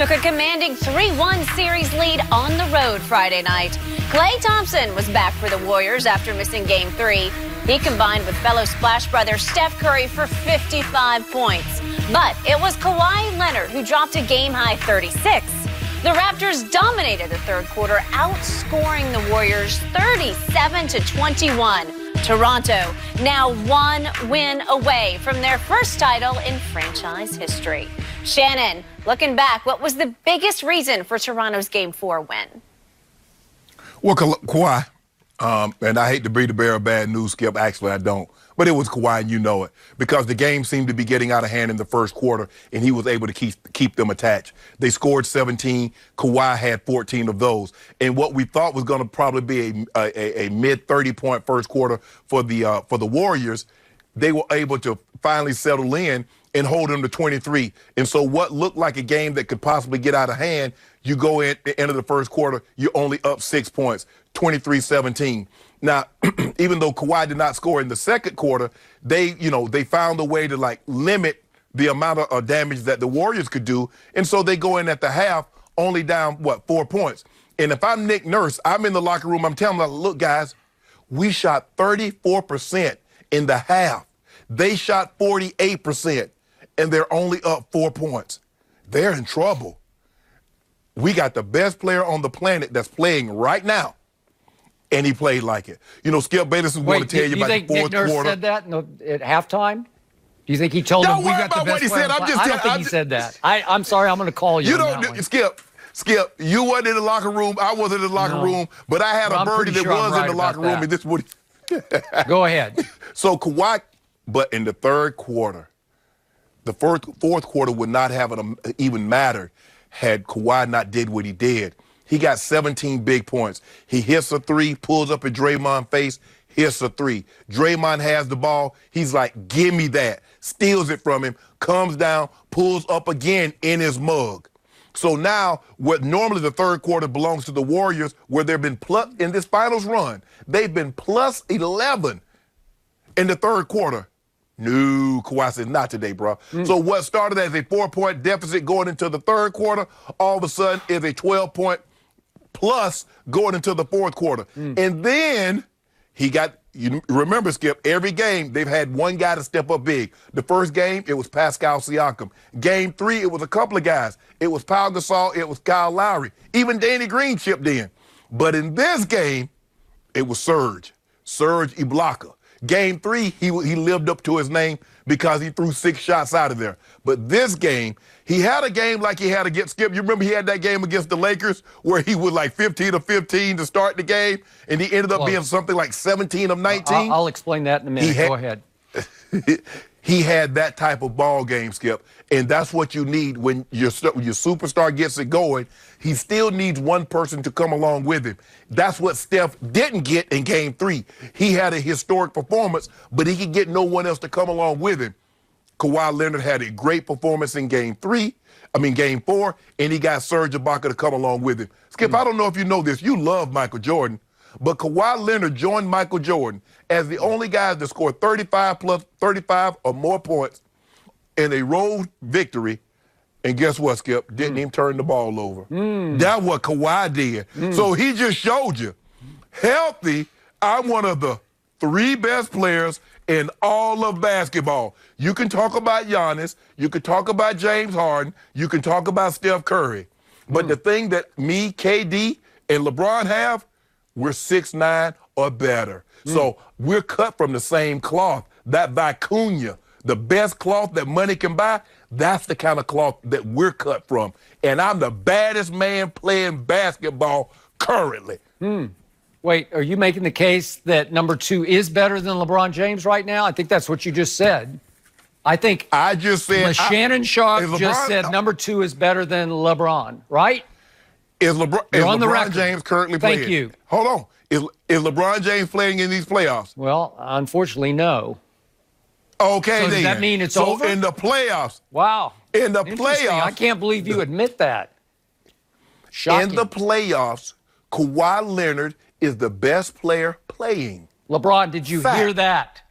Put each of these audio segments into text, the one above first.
Took a commanding 3-1 series lead on the road Friday night. Klay Thompson was back for the Warriors after missing Game 3. He combined with fellow Splash brother Steph Curry for 55 points. But it was Kawhi Leonard who dropped a game-high 36. The Raptors dominated the third quarter, outscoring the Warriors 37-21. Toronto now one win away from their first title in franchise history. Shannon, looking back, what was the biggest reason for Toronto's Game 4 win? Well, Kawhi, and I hate to be the bearer of bad news, Skip. Actually, I don't. But it was Kawhi, and you know it, because the game seemed to be getting out of hand in the first quarter, and he was able to keep them attached. They scored 17. Kawhi had 14 of those. And what we thought was going to probably be a mid-30-point first quarter for the Warriors, they were able to finally settle in and hold them to 23. And so what looked like a game that could possibly get out of hand, you go in the end of the first quarter, you're only up 6 points, 23-17. Now, even though Kawhi did not score in the second quarter, they found a way to limit the amount of damage that the Warriors could do. And so they go in at the half only down, 4 points. And if I'm Nick Nurse, I'm in the locker room, I'm telling them, look, guys, we shot 34% in the half. They shot 48%, and they're only up 4 points. They're in trouble. We got the best player on the planet that's playing right now, and he played like it. You know, Skip Bayless is going to tell you about the fourth quarter. Do you think Nick Nurse said that at halftime? Do you think he told him we got the best player? I don't think he said that. I'm sorry, I'm going to call you. You don't, Skip, you wasn't in the locker room. I wasn't in the locker room, but I had a birdie that was in the locker room, and this would. Go ahead. So Kawhi, but in the third quarter, the fourth quarter would not have even mattered had Kawhi not did what he did. He got 17 big points. He hits a three, pulls up at Draymond's face, hits a three. Draymond has the ball. He's like, give me that. Steals it from him, comes down, pulls up again in his mug. So now, what normally the third quarter belongs to the Warriors, where they've been in this finals run, they've been plus 11 in the third quarter. No, Kawhi said, not today, bro. So what started as a 4-point deficit going into the third quarter, all of a sudden is a 12-point plus going into the fourth quarter. And then he got, you remember, Skip, every game they've had one guy to step up big. The first game, it was Pascal Siakam. Game 3, it was a couple of guys. It was Pau Gasol, it was Kyle Lowry. Even Danny Green chipped in. But in this game, it was Serge Ibaka. Game 3, he lived up to his name because he threw 6 shots out of there. But this game, he had a game like he had against Skip. You remember he had that game against the Lakers where he was like 15 of 15 to start the game, and he ended up being something like 17 of 19. I'll explain that in a minute. Go ahead. He had that type of ball game, Skip, and that's what you need when your superstar gets it going. He still needs one person to come along with him. That's what Steph didn't get in Game 3. He had a historic performance, but he could get no one else to come along with him. Kawhi Leonard had a great performance in Game 4, and he got Serge Ibaka to come along with him. Skip, I don't know if you know this. You love Michael Jordan. But Kawhi Leonard joined Michael Jordan as the only guy to score 35 or more points in a road victory. And guess what, Skip? Didn't even turn the ball over. That's what Kawhi did. So he just showed you, healthy, I'm one of the 3 best players in all of basketball. You can talk about Giannis. You can talk about James Harden. You can talk about Steph Curry. But the thing that me, KD, and LeBron have, we're 6'9" or better. So we're cut from the same cloth. That vicuña, the best cloth that money can buy, that's the kind of cloth that we're cut from. And I'm the baddest man playing basketball currently. Wait, are you making the case that number 2 is better than LeBron James right now? I think that's what you just said. I just said Shannon Sharpe just said number 2 is better than LeBron, right? Is LeBron James currently playing? Thank you. Hold on. Is LeBron James playing in these playoffs? Well, unfortunately, no. Okay, so does that mean it's over? So in the playoffs. Wow. In the playoffs. I can't believe you admit that. Shocking. In the playoffs, Kawhi Leonard is the best player playing. LeBron, did you hear that?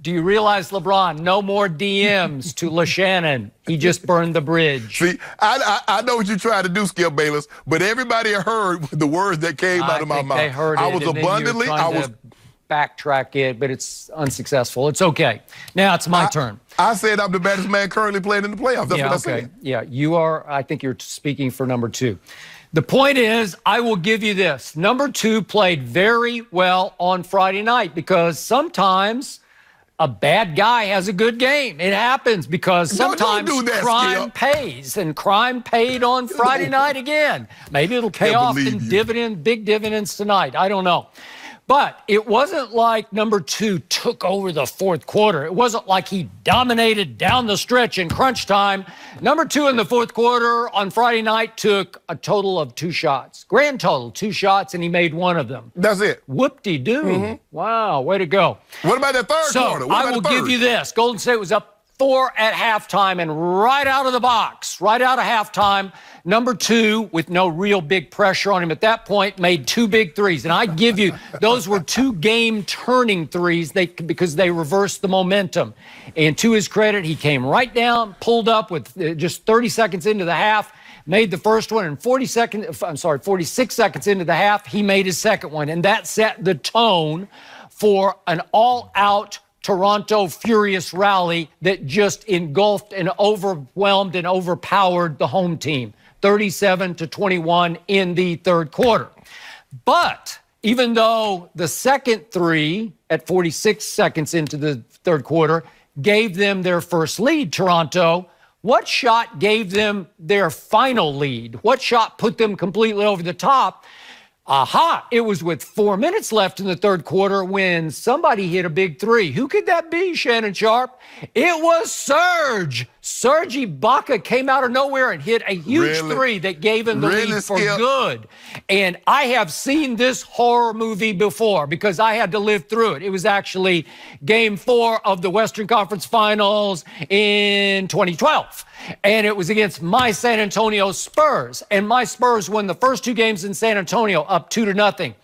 Do you realize, LeBron, no more DMs to Shannon? He just burned the bridge. See, I know what you're trying to do, Skip Bayless, but everybody heard the words that came out of my mouth. They heard it. I was abundantly, backtrack it, but it's unsuccessful. It's okay. Now it's my turn. I said I'm the baddest man currently playing in the playoffs. That's what I said. Yeah, you are. I think you're speaking for number 2. The point is, I will give you this. Number 2 played very well on Friday night because sometimes a bad guy has a good game. It happens because sometimes crime pays, and crime paid on Friday night again. Maybe it'll pay off in big dividends tonight. I don't know. But it wasn't like number 2 took over the fourth quarter. It wasn't like he dominated down the stretch in crunch time. Number 2 in the fourth quarter on Friday night took a total of 2 shots. Grand total, 2 shots, and he made 1 of them. That's it. Whoop-de-doo. Mm-hmm. Wow, way to go. What about the third quarter? So I will give you this. Golden State was up 4 at halftime, and right out of the box, right out of halftime, number 2, with no real big pressure on him at that point, made 2 big threes. And I give you, those were 2 game-turning threes because they reversed the momentum. And to his credit, he came right down, pulled up with just 30 seconds into the half, made the first one, and 46 seconds into the half, he made his second one. And that set the tone for an all-out Toronto furious rally that just engulfed and overwhelmed and overpowered the home team, 37-21 in the third quarter. But even though the second 3 at 46 seconds into the third quarter gave them their first lead, Toronto, what shot gave them their final lead? What shot put them completely over the top? Aha, it was with 4 minutes left in the third quarter when somebody hit a big 3. Who could that be, Shannon Sharpe? It was Serge. Serge Ibaka came out of nowhere and hit a huge 3 that gave him the lead for good. And I have seen this horror movie before because I had to live through it. It was actually Game 4 of the Western Conference Finals in 2012. And it was against my San Antonio Spurs. And my Spurs won the first 2 games in San Antonio up 2-0.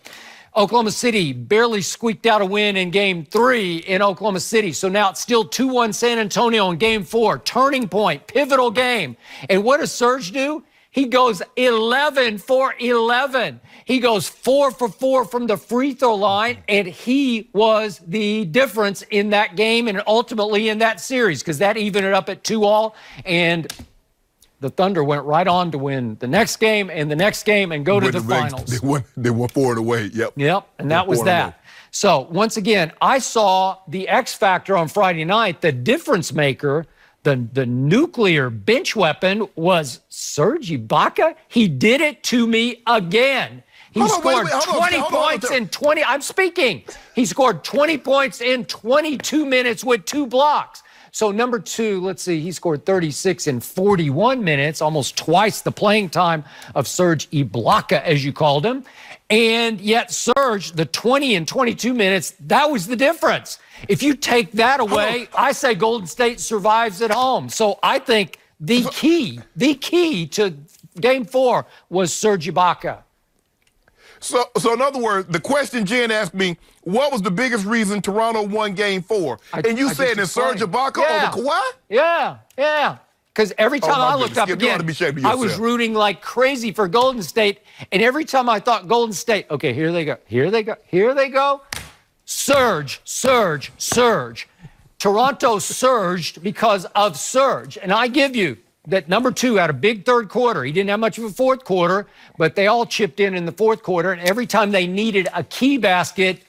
Oklahoma City barely squeaked out a win in Game 3 in Oklahoma City. So now it's still 2-1 San Antonio in Game 4. Turning point, pivotal game. And what does Serge do? He goes 11 for 11. He goes 4 for 4 from the free throw line, and he was the difference in that game and ultimately in that series because that evened it up at 2-2, and the Thunder went right on to win the next game and the next game and go to the finals. They won 4 away. Yep, and that was that. So once again, I saw the X factor on Friday night, the difference maker. The nuclear bench weapon was Serge Ibaka. He did it to me again. He scored 20 points in 20. I'm speaking. He scored 20 points in 22 minutes with 2 blocks. So number 2, let's see, he scored 36 in 41 minutes, almost twice the playing time of Serge Ibaka, as you called him. And yet Serge, the 20 and 22 minutes, that was the difference. If you take that away, I say Golden State survives at home. So I think the key to Game 4 was Serge Ibaka. So in other words, the question Jen asked me, what was the biggest reason Toronto won Game 4? And you said it's Serge Ibaka over Kawhi? Yeah. Because every time I looked up again, I was rooting like crazy for Golden State. And every time I thought Golden State, okay, here they go. Surge. Toronto surged because of Serge. And I give you that number 2 had a big third quarter. He didn't have much of a fourth quarter, but they all chipped in the fourth quarter. And every time they needed a key basket,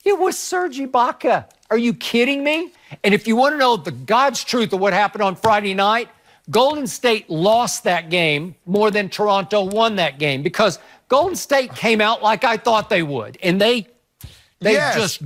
it was Serge Ibaka. Are you kidding me? And if you want to know the God's truth of what happened on Friday night, Golden State lost that game more than Toronto won that game because Golden State came out like I thought they would. And they just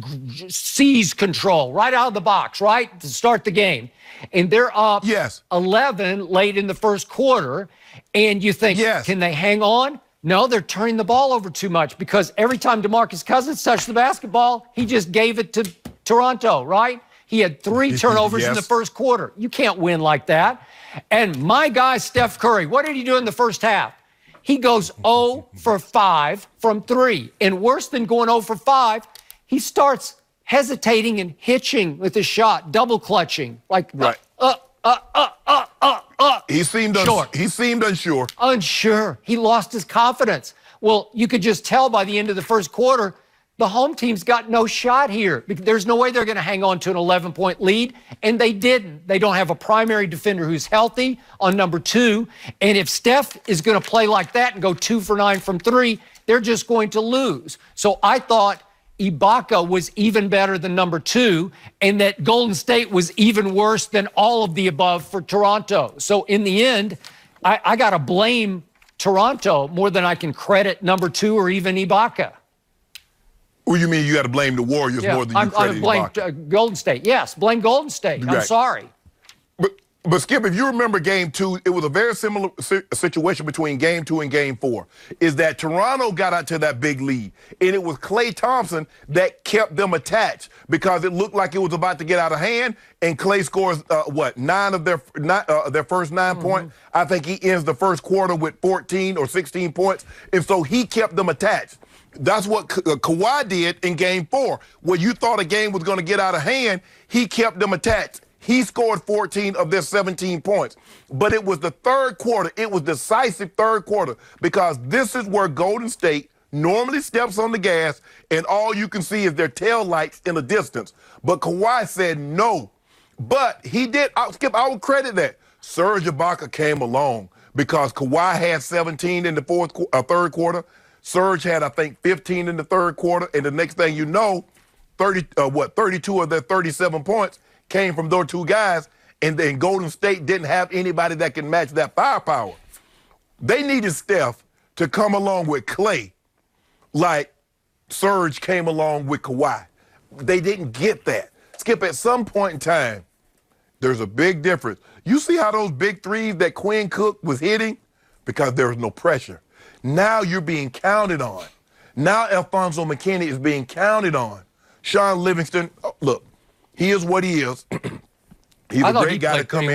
seized control right out of the box, right, to start the game. And they're up 11 late in the first quarter. And you think, can they hang on? No, they're turning the ball over too much because every time DeMarcus Cousins touched the basketball, he just gave it to Toronto, right? He had 3 turnovers in the first quarter. You can't win like that. And my guy, Steph Curry, what did he do in the first half? He goes 0 for 5 from 3. And worse than going 0 for 5, he starts hesitating and hitching with the shot, double clutching, like He seemed unsure. Unsure. He lost his confidence. Well, you could just tell by the end of the first quarter, the home team's got no shot here. There's no way they're going to hang on to an 11-point lead, and they didn't. They don't have a primary defender who's healthy on number 2, and if Steph is going to play like that and go 2 for 9 from 3, they're just going to lose. So I thought Ibaka was even better than number 2, and that Golden State was even worse than all of the above for Toronto. So in the end, I got to blame Toronto more than I can credit number 2 or even Ibaka. What do you mean you got to blame the Warriors more than you credit Ibaka? I blame Golden State. Yes, blame Golden State. Right. I'm sorry. But Skip, if you remember Game 2, it was a very similar situation between Game 2 and Game 4, is that Toronto got out to that big lead, and it was Klay Thompson that kept them attached because it looked like it was about to get out of hand, and Klay scores, 9 of their first 9 points. I think he ends the first quarter with 14 or 16 points, and so he kept them attached. That's what Kawhi did in Game 4, where you thought a game was going to get out of hand, he kept them attached. He scored 14 of their 17 points. But it was the third quarter. It was decisive third quarter because this is where Golden State normally steps on the gas and all you can see is their tail lights in the distance. But Kawhi said no. But he did, Skip, I would credit that. Serge Ibaka came along because Kawhi had 17 in the third quarter. Serge had, I think, 15 in the third quarter. And the next thing you know, 32 of their 37 points came from those 2 guys, and then Golden State didn't have anybody that can match that firepower. They needed Steph to come along with Klay like Serge came along with Kawhi. They didn't get that. Skip, at some point in time, there's a big difference. You see how those big threes that Quinn Cook was hitting? Because there was no pressure. Now you're being counted on. Now Alfonso McKinney is being counted on. Sean Livingston, look, he is what he is. He's a great guy to come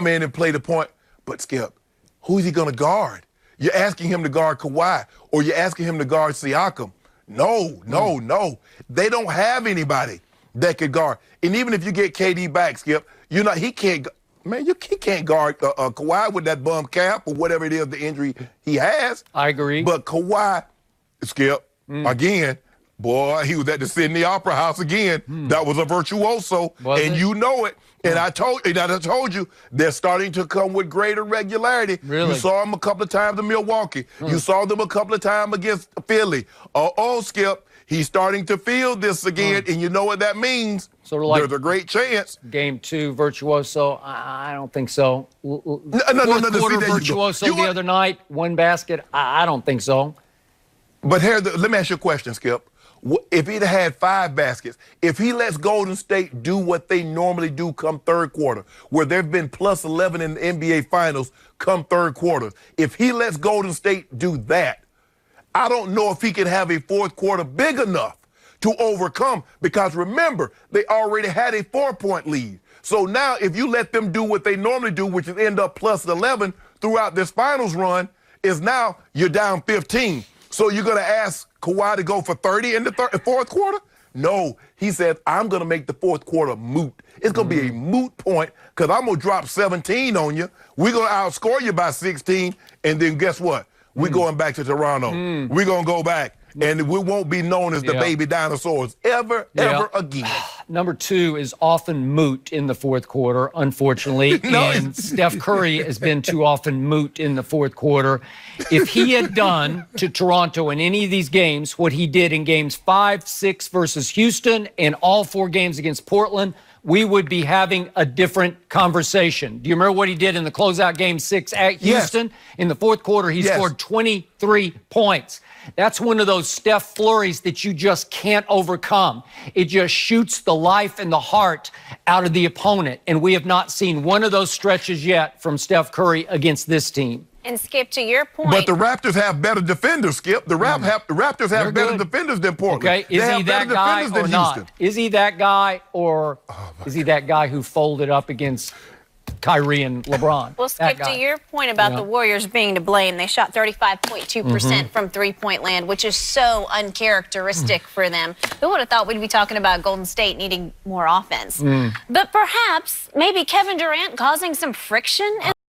in and play the point. But, Skip, who's he going to guard? You're asking him to guard Kawhi, or you're asking him to guard Siakam. No. They don't have anybody that could guard. And even if you get KD back, Skip, he can't guard Kawhi with that bum cap or whatever it is, the injury he has. I agree. But Kawhi, Skip, again, boy, he was at the Sydney Opera House again. That was a virtuoso, you know it. And I told you, they're starting to come with greater regularity. Really? You saw them a couple of times in Milwaukee. You saw them a couple of times against Philly. Skip, he's starting to feel this again, and you know what that means. Sort of like there's a great chance. Game 2 virtuoso, I don't think so. No. Fourth quarter virtuoso the other night, 1 basket, I don't think so. But here, let me ask you a question, Skip. If he'd had 5 baskets, if he lets Golden State do what they normally do come third quarter, where they've been plus 11 in the NBA Finals come third quarter, if he lets Golden State do that, I don't know if he can have a fourth quarter big enough to overcome, because remember, they already had a 4-point lead. So now if you let them do what they normally do, which is end up plus 11 throughout this finals run, is now you're down 15. So you're going to ask Kawhi to go for 30 in the fourth quarter? No. He said, I'm going to make the fourth quarter moot. It's going to be a moot point because I'm going to drop 17 on you. We're going to outscore you by 16. And then guess what? We're going back to Toronto. We're going to go back. And we won't be known as the baby dinosaurs ever again. Number 2 is often moot in the fourth quarter, unfortunately. And Steph Curry has been too often moot in the fourth quarter. If he had done to Toronto in any of these games what he did in games 5, 6 versus Houston and all 4 games against Portland, we would be having a different conversation. Do you remember what he did in the closeout game 6 at Houston? Yes. In the fourth quarter, he scored 23 points. That's one of those Steph flurries that you just can't overcome. It just shoots the life and the heart out of the opponent. And we have not seen one of those stretches yet from Steph Curry against this team. And Skip, to your point. But the Raptors have better defenders, Skip. The Raptors have better defenders than Portland. Okay, is he that guy or not? Is he that guy, or is he that guy who folded up against Kyrie and LeBron. Well, Skip, to your point about the Warriors being to blame, they shot 35.2% from three-point land, which is so uncharacteristic for them. Who would have thought we'd be talking about Golden State needing more offense? But perhaps maybe Kevin Durant causing some friction